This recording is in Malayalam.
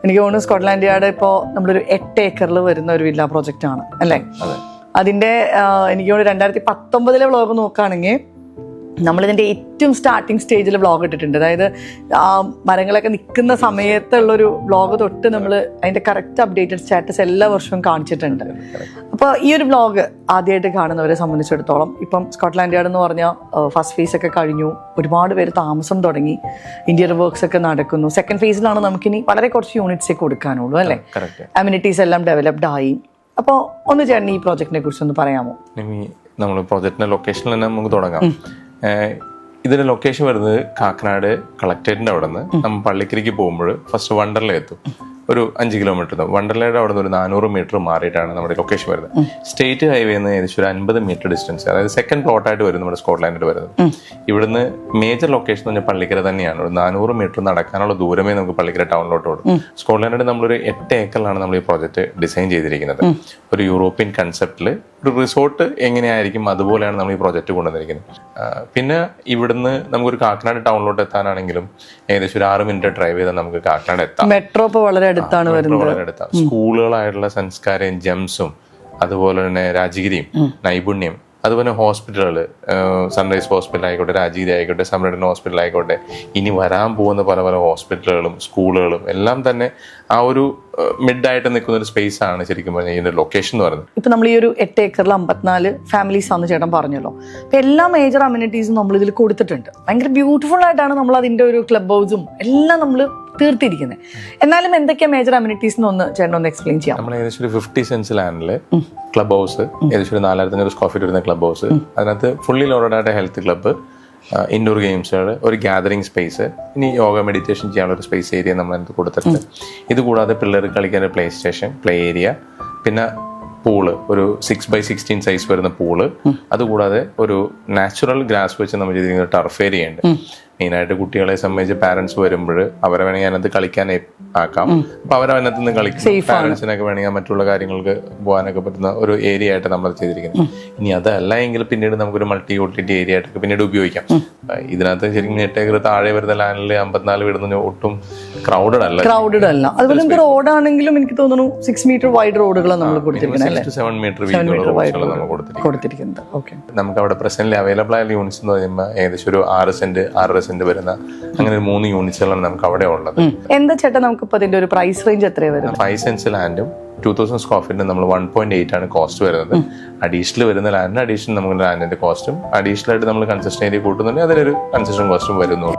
എനിക്ക് തോന്നുന്നു സ്കോട്ട്ലാൻഡ് യാർഡ് ഇപ്പോൾ നമ്മളൊരു 8 ഏക്കറിൽ വരുന്ന ഒരു വില്ല പ്രോജക്റ്റ് ആണ് അല്ലേ? അതിൻ്റെ എനിക്ക് തോന്നുന്നു 2019 വ്ളോഗ് നോക്കുകയാണെങ്കിൽ നമ്മളിതിൻ്റെ ഏറ്റവും സ്റ്റാർട്ടിങ് സ്റ്റേജിൽ വ്ളോഗ് ഇട്ടിട്ടുണ്ട്. അതായത് ആ മരങ്ങളൊക്കെ നിൽക്കുന്ന സമയത്തുള്ളൊരു വ്ളോഗ് തൊട്ട് നമ്മൾ അതിൻ്റെ കറക്റ്റ് അപ്ഡേറ്റഡ് സ്റ്റാറ്റസ് എല്ലാ വർഷവും കാണിച്ചിട്ടുണ്ട്. അപ്പോൾ ഈ ഒരു വ്ളോഗ് ആദ്യമായിട്ട് കാണുന്നവരെ സംബന്ധിച്ചിടത്തോളം ഇപ്പം സ്കോട്ട്ലാൻഡ് യാർഡ് എന്ന് പറഞ്ഞാൽ ഫസ്റ്റ് ഫേസ് ഒക്കെ കഴിഞ്ഞു, ഒരുപാട് പേര് താമസം തുടങ്ങി, ഇന്റീരിയർ വർക്ക്സ് ഒക്കെ നടക്കുന്നു. സെക്കൻഡ് ഫേസിലാണ് നമുക്കിനി വളരെ കുറച്ച് യൂണിറ്റ്സേ കൊടുക്കാനുള്ളൂ അല്ലേ? അമ്യൂണിറ്റീസ് എല്ലാം ഡെവലപ്ഡ് ആയി. അപ്പോൾ ഒന്ന് ചേട്ടൻ ഈ പ്രോജക്റ്റിനെ കുറിച്ചൊന്ന് പറയാമോ? നമ്മൾ പ്രോജക്റ്റിന്റെ ലൊക്കേഷനിൽ തന്നെ നമുക്ക് തുടങ്ങാം. ഇതിന്റെ ലൊക്കേഷൻ വരുന്നത് കാക്കനാട് കളക്ടറേറ്റിന്റെ അവിടെ നിന്ന് നമ്മൾ പള്ളിക്കരയ്ക്ക് പോകുമ്പോൾ ഫസ്റ്റ് വണ്ടർല എത്തും. ഒരു 5 കിലോമീറ്റർ വണ്ടർലയുടെ അവിടെ നിന്ന് ഒരു 400 മീറ്റർ മാറിയിട്ടാണ് നമ്മുടെ ലൊക്കേഷൻ വരുന്നത്. സ്റ്റേറ്റ് ഹൈവേന്ന് ഏകദേശം ഒരു 50 മീറ്റർ ഡിസ്റ്റൻസ്, അതായത് സെക്കൻഡ് പ്ലോട്ടായിട്ട് വരും നമ്മുടെ സ്കോട്ട്ലാൻഡിൽ വരുന്നത്. ഇവിടുന്ന് മേജർ ലൊക്കേഷൻ എന്ന് പറഞ്ഞാൽ പള്ളിക്കര തന്നെയാണ്. ഒരു 400 മീറ്റർ നടക്കാനുള്ള ദൂരമേ നമുക്ക് പള്ളിക്കര ടൗണിലോട്ട് കൊടുക്കും. സ്കോട്ട്ലാൻഡിൽ നമ്മളൊരു 8 ഏക്കറിലാണ് നമ്മൾ ഈ പ്രോജക്റ്റ് ഡിസൈൻ ചെയ്തിരിക്കുന്നത്. ഒരു യൂറോപ്യൻ കൺസെപ്റ്റിൽ ഒരു റിസോർട്ട് എങ്ങനെയായിരിക്കും അതുപോലെയാണ് നമ്മൾ ഈ പ്രോജക്റ്റ് കൊണ്ടുവന്നിരിക്കുന്നത്. പിന്നെ ഇവിടുന്ന് നമുക്കൊരു കാക്കനാട് ടൗണിലോട്ട് എത്താനാണെങ്കിലും ഏകദേശം ഒരു 6 മിനിറ്റ് ഡ്രൈവ് ചെയ്താൽ നമുക്ക് കാക്കനാട് എത്താം. മെട്രോ വളരെ അടുത്താണ് വരുന്നത്. വളരെ അടുത്താണ്. സ്കൂളുകളായിട്ടുള്ള സംസ്കാരം ജെംസും അതുപോലെ തന്നെ രാജഗിരിയും നൈപുണ്യം, അതുപോലെ ഹോസ്പിറ്റലുകൾ, സൺറൈസ് ഹോസ്പിറ്റൽ ആയിക്കോട്ടെ, രാജഗിരി ആയിക്കോട്ടെ, സംരക്ഷണ ഹോസ്പിറ്റൽ ആയിക്കോട്ടെ, ഇനി വരാൻ പോകുന്ന പല പല ഹോസ്പിറ്റലുകളും സ്കൂളുകളും എല്ലാം തന്നെ ആ ഒരു മിഡായിട്ട് നിൽക്കുന്ന ഒരു സ്പേസ് ആണ് ശരിക്കും പറഞ്ഞാൽ ഇതിന്റെ ലൊക്കേഷൻ എന്ന് പറയുന്നത്. ഇപ്പൊ നമ്മൾ ഈ ഒരു 8 ഏക്കറിൽ 54 ഫാമിലീസ് ആണെന്ന് ചേട്ടൻ പറഞ്ഞല്ലോ. അപ്പൊ എല്ലാ മേജർ അമ്യൂണിറ്റീസും നമ്മൾ ഇതിൽ കൊടുത്തിട്ടുണ്ട്. ഭയങ്കര ബ്യൂട്ടിഫുൾ ആയിട്ടാണ് നമ്മൾ അതിന്റെ ഒരു ക്ലബ് ഹൗസും എല്ലാം നമ്മൾ തീർത്തിരിക്കുന്നത്. എന്നാലും എന്തൊക്കെയാ മേജർ അമ്യൂണിറ്റീസ് ഒന്ന് ചേട്ടൻ ഒന്ന് എക്സ്പ്ലെയിൻ ചെയ്യാം. നമ്മൾ ഏകദേശം ഒരു 50 സെൻസ് ലാൻഡില് ക്ലബ് ഹൗസ്, ഏകദേശം ഒരു 4500 സ്ക്വയർ ഫീറ്റ് വരുന്ന ക്ലബ് ഹൗസ്, അതിനകത്ത് ഫുള്ളി ലോഡഡ് ആയിട്ട് ഹെൽത്ത് ക്ലബ്ബ്, ഇൻഡോർ ഗെയിംസുകൾ, ഒരു ഗാദറിംഗ് സ്പേസ്, ഇനി യോഗ മെഡിറ്റേഷൻ ചെയ്യാനുള്ള ഒരു സ്പേസ് ഏരിയ നമ്മൾ അതിനകത്ത് കൊടുത്തിട്ടുണ്ട്. ഇത് കൂടാതെ പിള്ളേർക്ക് കളിക്കാൻ ഒരു പ്ലേ സ്റ്റേഷൻ, പ്ലേ ഏരിയ, പിന്നെ പൂള്, ഒരു 6x16 സൈസ് വരുന്ന പൂള്, അതുകൂടാതെ ഒരു നാച്ചുറൽ ഗ്രാസ് വെച്ച് നമ്മൾ ചെയ്തിരിക്കുന്ന ടർഫ് ഏരിയ ഉണ്ട്. മെയിനായിട്ട് കുട്ടികളെ സംബന്ധിച്ച് പാരന്റ്സ് വരുമ്പോൾ അവരെ വേണമെങ്കിൽ അതിനകത്ത് കളിക്കാൻ ആക്കാം. അപ്പൊ അവരതിനകത്ത് നിന്ന് കളിക്കും. പാരന്റ്സിനൊക്കെ വേണമെങ്കിൽ മറ്റുള്ള കാര്യങ്ങൾക്ക് പോകാനൊക്കെ പറ്റുന്ന ഒരു ഏരിയ ആയിട്ട് നമ്മൾ ചെയ്തിരിക്കുന്നത്. ഇനി അതല്ല എങ്കിൽ പിന്നീട് നമുക്കൊരു മൾട്ടി യൂട്ടിലിറ്റി ഏരിയ ആയിട്ടൊക്കെ പിന്നീട് ഉപയോഗിക്കാം. ഇതിനകത്ത് ശരിക്കും 8 ഏക്കർ താഴെ വരുന്ന ലാൻഡിൽ 54 വീടുന്ന ഒട്ടും ക്രൗഡഡ് അല്ല. അതുപോലെ റോഡാണെങ്കിലും എനിക്ക് തോന്നുന്നു 6 മീറ്റർ വൈഡ് റോഡുകളാണ് നമ്മൾ കൊടുത്തിരിക്കുന്നത്. 6 to 7 മീറ്റർ വീടുകൾ കൊടുത്തിരിക്കുന്നത്. നമുക്ക് അവിടെ പ്രസന്റ്ലി അവൈലബിൾ ആയ യൂണിറ്റ്സ് എന്ന് പറയുമ്പോൾ ഏകദേശം ഒരു 6 സെന്റ് 6.5 സെന്റ് വരുന്ന അങ്ങനെ 3 യൂണിറ്റ്സുകളാണ് നമുക്ക് അവിടെ ഉള്ളത്. എന്താ ചേട്ടാ നമുക്ക് ഇപ്പൊ അതിന്റെ ഒരു പ്രൈസ് റേഞ്ച് എത്രയാണ് വരുന്നത്? 5 സെന്റ്സ് ലാൻഡും 2000 സ്ക്വയർ ഫീറ്റിന് നമ്മൾ 1.8 ആണ് കോസ്റ്റ് വരുന്നത്. അഡീഷണൽ വരുന്ന ലാൻഡിന് അഡീഷണൽ നമുക്ക് ലാൻഡിന്റെ കോസ്റ്റും അഡീഷണൽ ആയിട്ട് നമ്മൾ കൺസെഷൻ ഏരിയ കൂട്ടുന്നുണ്ടെങ്കിൽ അതിലൊരു കൺസെഷൻ കോസ്റ്റും വരുന്നുള്ളൂ.